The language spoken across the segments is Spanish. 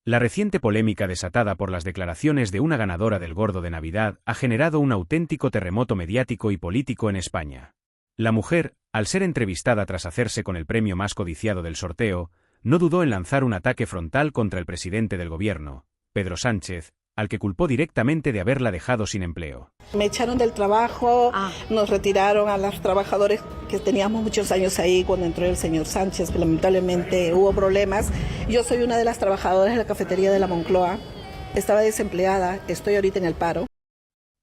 La reciente polémica desatada por las declaraciones de una ganadora del Gordo de Navidad ha generado un auténtico terremoto mediático y político en España. La mujer, al ser entrevistada tras hacerse con el premio más codiciado del sorteo, no dudó en lanzar un ataque frontal contra el presidente del gobierno, Pedro Sánchez, al que culpó directamente de haberla dejado sin empleo. Me echaron del trabajo, nos retiraron a los trabajadores que teníamos muchos años ahí cuando entró el señor Sánchez, que lamentablemente hubo problemas. Yo soy una de las trabajadoras de la cafetería de la Moncloa, estaba desempleada, estoy ahorita en el paro.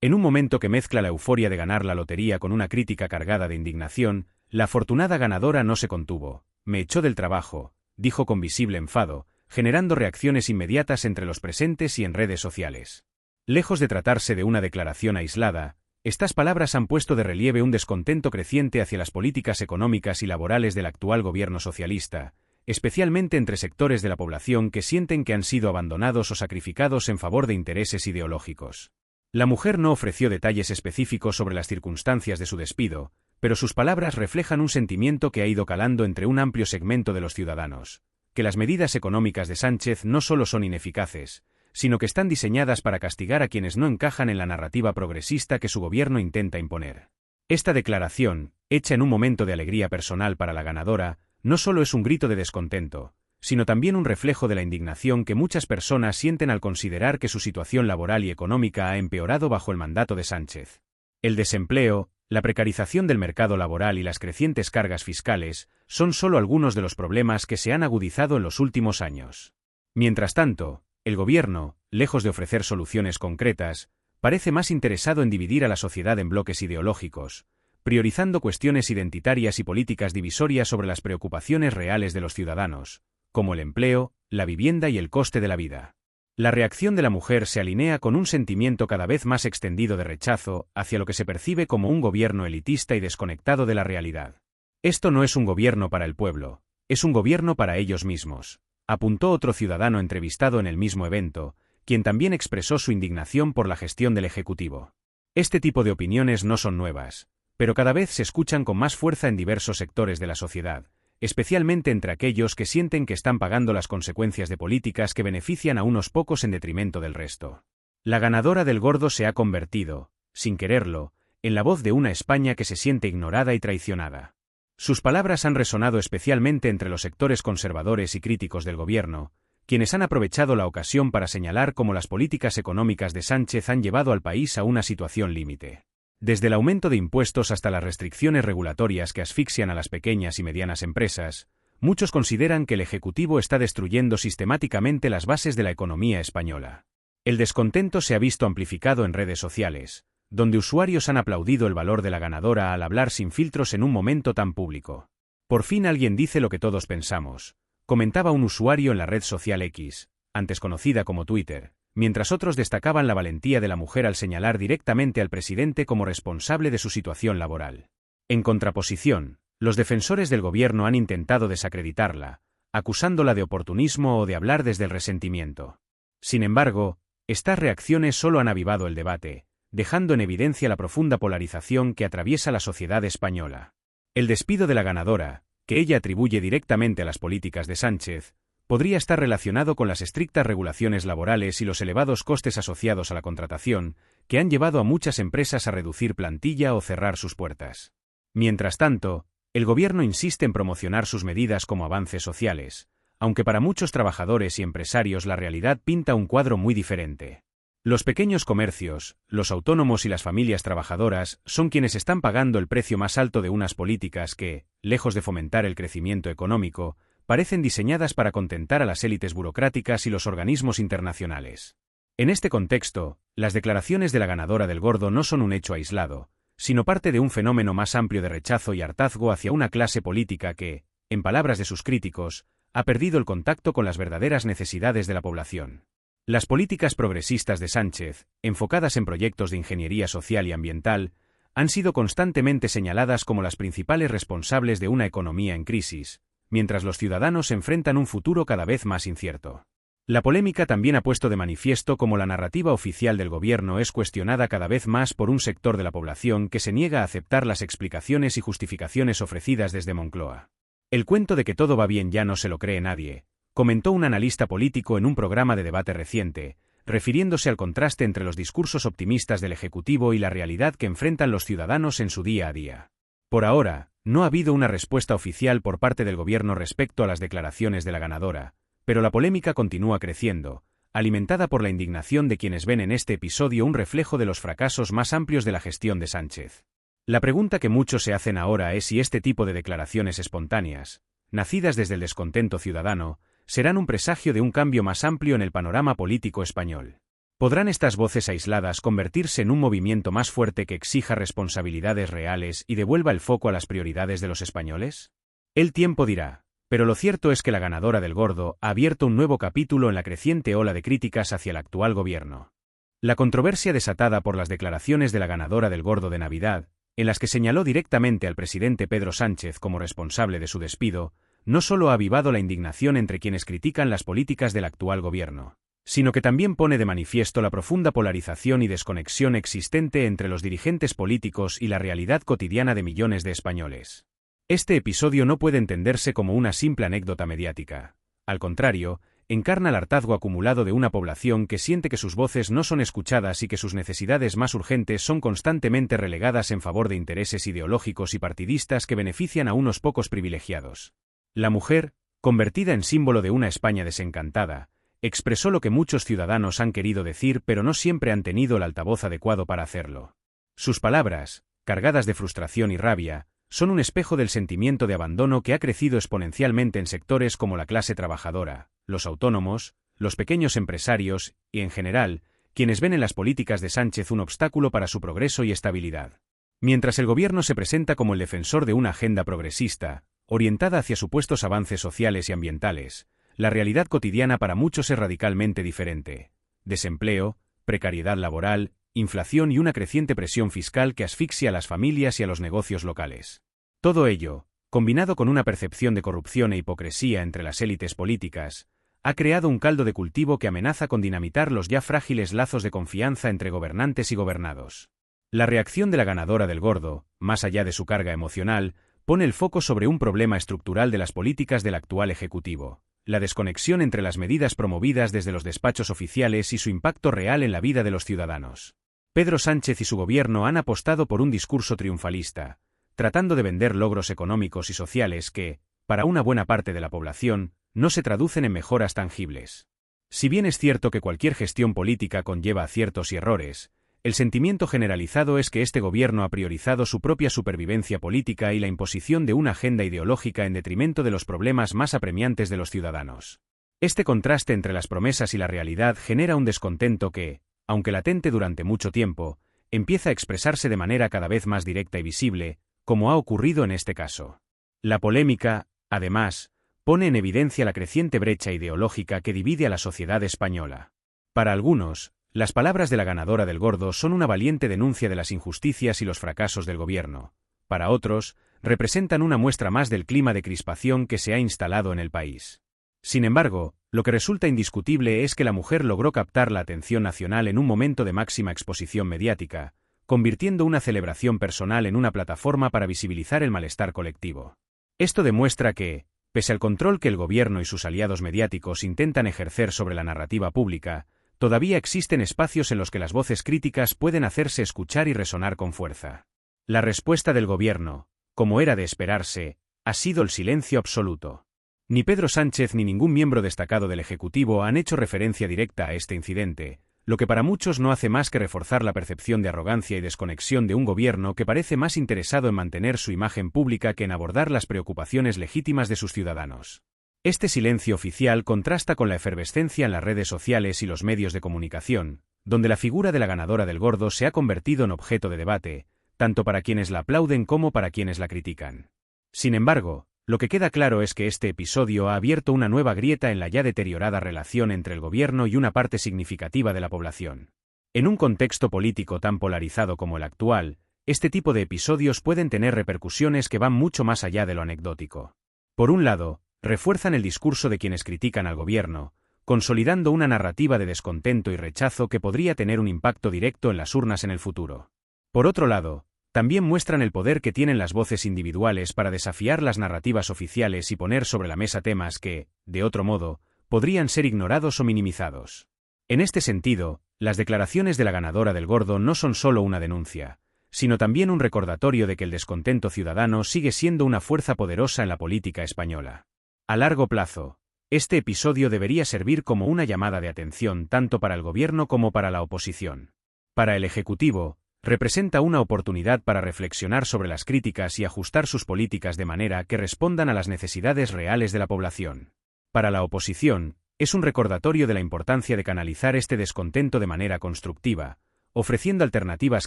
En un momento que mezcla la euforia de ganar la lotería con una crítica cargada de indignación, la afortunada ganadora no se contuvo. Me echó del trabajo, dijo con visible enfado, generando reacciones inmediatas entre los presentes y en redes sociales. Lejos de tratarse de una declaración aislada, estas palabras han puesto de relieve un descontento creciente hacia las políticas económicas y laborales del actual gobierno socialista, especialmente entre sectores de la población que sienten que han sido abandonados o sacrificados en favor de intereses ideológicos. La mujer no ofreció detalles específicos sobre las circunstancias de su despido, pero sus palabras reflejan un sentimiento que ha ido calando entre un amplio segmento de los ciudadanos, que las medidas económicas de Sánchez no solo son ineficaces, sino que están diseñadas para castigar a quienes no encajan en la narrativa progresista que su gobierno intenta imponer. Esta declaración, hecha en un momento de alegría personal para la ganadora, no solo es un grito de descontento, sino también un reflejo de la indignación que muchas personas sienten al considerar que su situación laboral y económica ha empeorado bajo el mandato de Sánchez. El desempleo, la precarización del mercado laboral y las crecientes cargas fiscales son solo algunos de los problemas que se han agudizado en los últimos años. Mientras tanto, el gobierno, lejos de ofrecer soluciones concretas, parece más interesado en dividir a la sociedad en bloques ideológicos, priorizando cuestiones identitarias y políticas divisorias sobre las preocupaciones reales de los ciudadanos, como el empleo, la vivienda y el coste de la vida. La reacción de la mujer se alinea con un sentimiento cada vez más extendido de rechazo hacia lo que se percibe como un gobierno elitista y desconectado de la realidad. Esto no es un gobierno para el pueblo, es un gobierno para ellos mismos, apuntó otro ciudadano entrevistado en el mismo evento, quien también expresó su indignación por la gestión del Ejecutivo. Este tipo de opiniones no son nuevas, pero cada vez se escuchan con más fuerza en diversos sectores de la sociedad, especialmente entre aquellos que sienten que están pagando las consecuencias de políticas que benefician a unos pocos en detrimento del resto. La ganadora del Gordo se ha convertido, sin quererlo, en la voz de una España que se siente ignorada y traicionada. Sus palabras han resonado especialmente entre los sectores conservadores y críticos del gobierno, quienes han aprovechado la ocasión para señalar cómo las políticas económicas de Sánchez han llevado al país a una situación límite. Desde el aumento de impuestos hasta las restricciones regulatorias que asfixian a las pequeñas y medianas empresas, muchos consideran que el Ejecutivo está destruyendo sistemáticamente las bases de la economía española. El descontento se ha visto amplificado en redes sociales, donde usuarios han aplaudido el valor de la ganadora al hablar sin filtros en un momento tan público. Por fin alguien dice lo que todos pensamos, comentaba un usuario en la red social X, antes conocida como Twitter, mientras otros destacaban la valentía de la mujer al señalar directamente al presidente como responsable de su situación laboral. En contraposición, los defensores del gobierno han intentado desacreditarla, acusándola de oportunismo o de hablar desde el resentimiento. Sin embargo, estas reacciones solo han avivado el debate, dejando en evidencia la profunda polarización que atraviesa la sociedad española. El despido de la ganadora, que ella atribuye directamente a las políticas de Sánchez, podría estar relacionado con las estrictas regulaciones laborales y los elevados costes asociados a la contratación, que han llevado a muchas empresas a reducir plantilla o cerrar sus puertas. Mientras tanto, el gobierno insiste en promocionar sus medidas como avances sociales, aunque para muchos trabajadores y empresarios la realidad pinta un cuadro muy diferente. Los pequeños comercios, los autónomos y las familias trabajadoras son quienes están pagando el precio más alto de unas políticas que, lejos de fomentar el crecimiento económico, parecen diseñadas para contentar a las élites burocráticas y los organismos internacionales. En este contexto, las declaraciones de la ganadora del Gordo no son un hecho aislado, sino parte de un fenómeno más amplio de rechazo y hartazgo hacia una clase política que, en palabras de sus críticos, ha perdido el contacto con las verdaderas necesidades de la población. Las políticas progresistas de Sánchez, enfocadas en proyectos de ingeniería social y ambiental, han sido constantemente señaladas como las principales responsables de una economía en crisis, mientras los ciudadanos enfrentan un futuro cada vez más incierto. La polémica también ha puesto de manifiesto cómo la narrativa oficial del gobierno es cuestionada cada vez más por un sector de la población que se niega a aceptar las explicaciones y justificaciones ofrecidas desde Moncloa. El cuento de que todo va bien ya no se lo cree nadie, comentó un analista político en un programa de debate reciente, refiriéndose al contraste entre los discursos optimistas del Ejecutivo y la realidad que enfrentan los ciudadanos en su día a día. Por ahora, no ha habido una respuesta oficial por parte del gobierno respecto a las declaraciones de la ganadora, pero la polémica continúa creciendo, alimentada por la indignación de quienes ven en este episodio un reflejo de los fracasos más amplios de la gestión de Sánchez. La pregunta que muchos se hacen ahora es si este tipo de declaraciones espontáneas, nacidas desde el descontento ciudadano, serán un presagio de un cambio más amplio en el panorama político español. ¿Podrán estas voces aisladas convertirse en un movimiento más fuerte que exija responsabilidades reales y devuelva el foco a las prioridades de los españoles? El tiempo dirá, pero lo cierto es que la ganadora del Gordo ha abierto un nuevo capítulo en la creciente ola de críticas hacia el actual gobierno. La controversia desatada por las declaraciones de la ganadora del Gordo de Navidad, en las que señaló directamente al presidente Pedro Sánchez como responsable de su despido, no solo ha avivado la indignación entre quienes critican las políticas del actual gobierno, sino que también pone de manifiesto la profunda polarización y desconexión existente entre los dirigentes políticos y la realidad cotidiana de millones de españoles. Este episodio no puede entenderse como una simple anécdota mediática. Al contrario, encarna el hartazgo acumulado de una población que siente que sus voces no son escuchadas y que sus necesidades más urgentes son constantemente relegadas en favor de intereses ideológicos y partidistas que benefician a unos pocos privilegiados. La mujer, convertida en símbolo de una España desencantada, expresó lo que muchos ciudadanos han querido decir pero no siempre han tenido el altavoz adecuado para hacerlo. Sus palabras, cargadas de frustración y rabia, son un espejo del sentimiento de abandono que ha crecido exponencialmente en sectores como la clase trabajadora, los autónomos, los pequeños empresarios y, en general, quienes ven en las políticas de Sánchez un obstáculo para su progreso y estabilidad. Mientras el gobierno se presenta como el defensor de una agenda progresista, orientada hacia supuestos avances sociales y ambientales, la realidad cotidiana para muchos es radicalmente diferente. Desempleo, precariedad laboral, inflación y una creciente presión fiscal que asfixia a las familias y a los negocios locales. Todo ello, combinado con una percepción de corrupción e hipocresía entre las élites políticas, ha creado un caldo de cultivo que amenaza con dinamitar los ya frágiles lazos de confianza entre gobernantes y gobernados. La reacción de la ganadora del Gordo, más allá de su carga emocional, pone el foco sobre un problema estructural de las políticas del actual Ejecutivo: la desconexión entre las medidas promovidas desde los despachos oficiales y su impacto real en la vida de los ciudadanos. Pedro Sánchez y su gobierno han apostado por un discurso triunfalista, tratando de vender logros económicos y sociales que, para una buena parte de la población, no se traducen en mejoras tangibles. Si bien es cierto que cualquier gestión política conlleva aciertos y errores, el sentimiento generalizado es que este gobierno ha priorizado su propia supervivencia política y la imposición de una agenda ideológica en detrimento de los problemas más apremiantes de los ciudadanos. Este contraste entre las promesas y la realidad genera un descontento que, aunque latente durante mucho tiempo, empieza a expresarse de manera cada vez más directa y visible, como ha ocurrido en este caso. La polémica, además, pone en evidencia la creciente brecha ideológica que divide a la sociedad española. Para algunos, las palabras de la ganadora del Gordo son una valiente denuncia de las injusticias y los fracasos del gobierno. Para otros, representan una muestra más del clima de crispación que se ha instalado en el país. Sin embargo, lo que resulta indiscutible es que la mujer logró captar la atención nacional en un momento de máxima exposición mediática, convirtiendo una celebración personal en una plataforma para visibilizar el malestar colectivo. Esto demuestra que, pese al control que el gobierno y sus aliados mediáticos intentan ejercer sobre la narrativa pública, todavía existen espacios en los que las voces críticas pueden hacerse escuchar y resonar con fuerza. La respuesta del gobierno, como era de esperarse, ha sido el silencio absoluto. Ni Pedro Sánchez ni ningún miembro destacado del Ejecutivo han hecho referencia directa a este incidente, lo que para muchos no hace más que reforzar la percepción de arrogancia y desconexión de un gobierno que parece más interesado en mantener su imagen pública que en abordar las preocupaciones legítimas de sus ciudadanos. Este silencio oficial contrasta con la efervescencia en las redes sociales y los medios de comunicación, donde la figura de la ganadora del Gordo se ha convertido en objeto de debate, tanto para quienes la aplauden como para quienes la critican. Sin embargo, lo que queda claro es que este episodio ha abierto una nueva grieta en la ya deteriorada relación entre el gobierno y una parte significativa de la población. En un contexto político tan polarizado como el actual, este tipo de episodios pueden tener repercusiones que van mucho más allá de lo anecdótico. Por un lado, refuerzan el discurso de quienes critican al gobierno, consolidando una narrativa de descontento y rechazo que podría tener un impacto directo en las urnas en el futuro. Por otro lado, también muestran el poder que tienen las voces individuales para desafiar las narrativas oficiales y poner sobre la mesa temas que, de otro modo, podrían ser ignorados o minimizados. En este sentido, las declaraciones de la ganadora del Gordo no son solo una denuncia, sino también un recordatorio de que el descontento ciudadano sigue siendo una fuerza poderosa en la política española. A largo plazo, este episodio debería servir como una llamada de atención tanto para el gobierno como para la oposición. Para el Ejecutivo, representa una oportunidad para reflexionar sobre las críticas y ajustar sus políticas de manera que respondan a las necesidades reales de la población. Para la oposición, es un recordatorio de la importancia de canalizar este descontento de manera constructiva, ofreciendo alternativas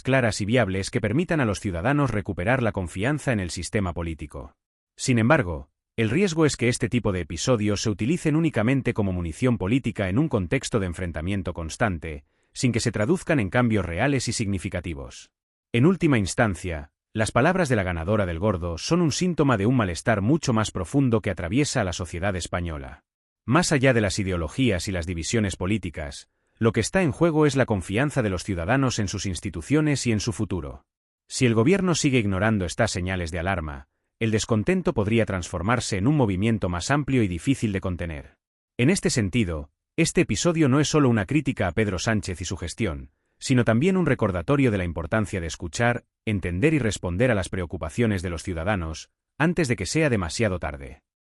claras y viables que permitan a los ciudadanos recuperar la confianza en el sistema político. Sin embargo, el riesgo es que este tipo de episodios se utilicen únicamente como munición política en un contexto de enfrentamiento constante, sin que se traduzcan en cambios reales y significativos. En última instancia, las palabras de la ganadora del Gordo son un síntoma de un malestar mucho más profundo que atraviesa a la sociedad española. Más allá de las ideologías y las divisiones políticas, lo que está en juego es la confianza de los ciudadanos en sus instituciones y en su futuro. Si el gobierno sigue ignorando estas señales de alarma, el descontento podría transformarse en un movimiento más amplio y difícil de contener. En este sentido, este episodio no es solo una crítica a Pedro Sánchez y su gestión, sino también un recordatorio de la importancia de escuchar, entender y responder a las preocupaciones de los ciudadanos, antes de que sea demasiado tarde.